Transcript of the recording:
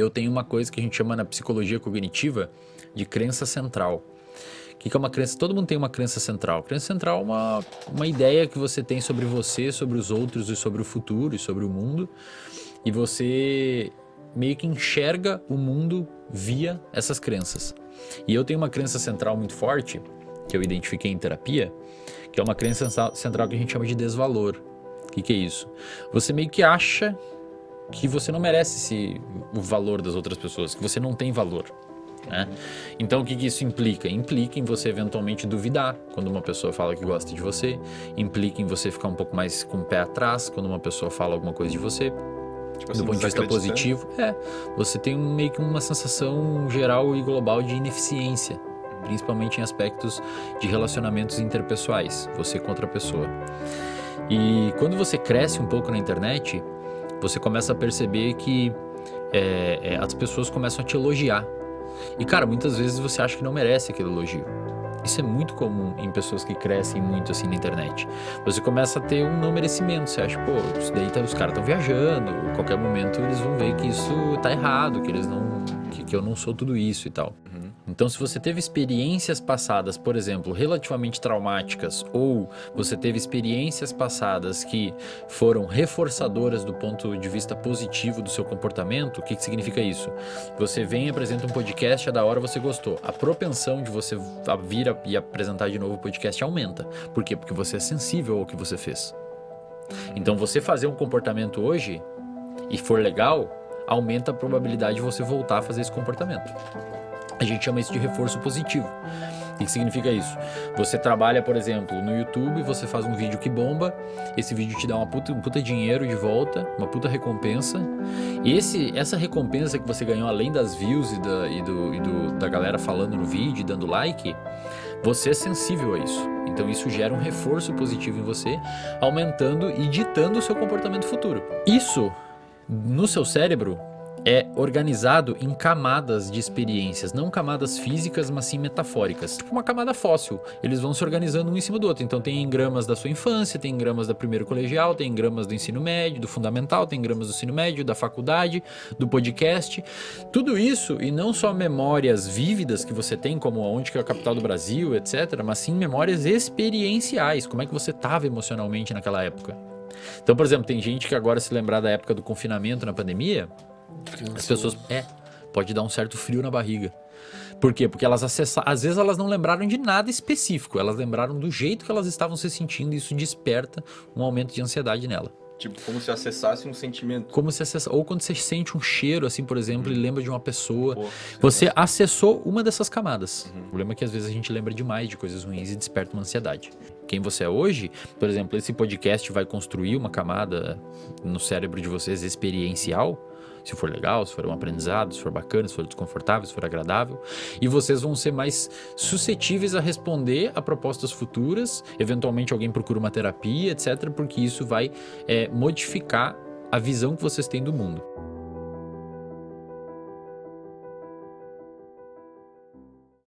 Eu tenho uma coisa que a gente chama na psicologia cognitiva de crença central. O que é uma crença? Todo mundo tem uma crença central. Crença central é uma ideia que você tem sobre você, sobre os outros e sobre o futuro e sobre o mundo. E você meio que enxerga o mundo via essas crenças. E eu tenho uma crença central muito forte, que eu identifiquei em terapia, que é uma crença central que a gente chama de desvalor. O que é isso? Você meio que acha que você não merece o valor das outras pessoas, que você não tem valor, né? Então o que isso implica? Implica em você eventualmente duvidar quando uma pessoa fala que gosta de você, implica em você ficar um pouco mais com o pé atrás quando uma pessoa fala alguma coisa de você. Tipo Do assim, ponto de vista positivo, você tem meio que uma sensação geral e global de ineficiência, principalmente em aspectos de relacionamentos interpessoais, você contra a pessoa. E quando você cresce um pouco na internet, você começa a perceber que as pessoas começam a te elogiar. E, cara, muitas vezes você acha que não merece aquele elogio. Isso é muito comum em pessoas que crescem muito assim na internet. Você começa a ter um não merecimento. Você acha, pô, isso daí os caras estão viajando. A qualquer momento eles vão ver que isso tá errado, que eu não sou tudo isso e tal. Então, se você teve experiências passadas, por exemplo, relativamente traumáticas, ou você teve experiências passadas que foram reforçadoras do ponto de vista positivo do seu comportamento, o que significa isso? Você vem e apresenta um podcast, da hora você gostou. A propensão de você vir e apresentar de novo o podcast aumenta. Por quê? Porque você é sensível ao que você fez. Então, você fazer um comportamento hoje e for legal, aumenta a probabilidade de você voltar a fazer esse comportamento. A gente chama isso de reforço positivo. O que significa isso? Você trabalha, por exemplo, no YouTube, você faz um vídeo que bomba, esse vídeo te dá um puta dinheiro de volta, uma puta recompensa. E essa recompensa que você ganhou, além das views da galera falando no vídeo e dando like, você é sensível a isso. Então isso gera um reforço positivo em você, aumentando e ditando o seu comportamento futuro. Isso, no seu cérebro, é organizado em camadas de experiências, não camadas físicas, mas sim metafóricas. Tipo uma camada fóssil, eles vão se organizando um em cima do outro. Então tem engramas da sua infância, tem engramas da primeiro colegial, tem engramas do ensino médio, do fundamental, tem engramas do ensino médio, da faculdade, do podcast. Tudo isso, e não só memórias vívidas que você tem, como onde que é a capital do Brasil, etc., mas sim memórias experienciais, como é que você estava emocionalmente naquela época. Então, por exemplo, tem gente que agora se lembrar da época do confinamento na pandemia, as pessoas, pode dar um certo frio na barriga. Por quê? Porque elas às vezes elas não lembraram de nada específico, elas lembraram do jeito que elas estavam se sentindo e isso desperta um aumento de ansiedade nela. Tipo, como se acessasse um sentimento. Ou quando você sente um cheiro, assim, por exemplo, e lembra de uma pessoa. Você acessou uma dessas camadas. O problema é que às vezes a gente lembra demais de coisas ruins e desperta uma ansiedade. Quem você é hoje, por exemplo, esse podcast vai construir uma camada no cérebro de vocês experiencial. Se for legal, se for um aprendizado, se for bacana, se for desconfortável, se for agradável. E vocês vão ser mais suscetíveis a responder a propostas futuras. Eventualmente alguém procura uma terapia, etc. Porque isso vai modificar a visão que vocês têm do mundo.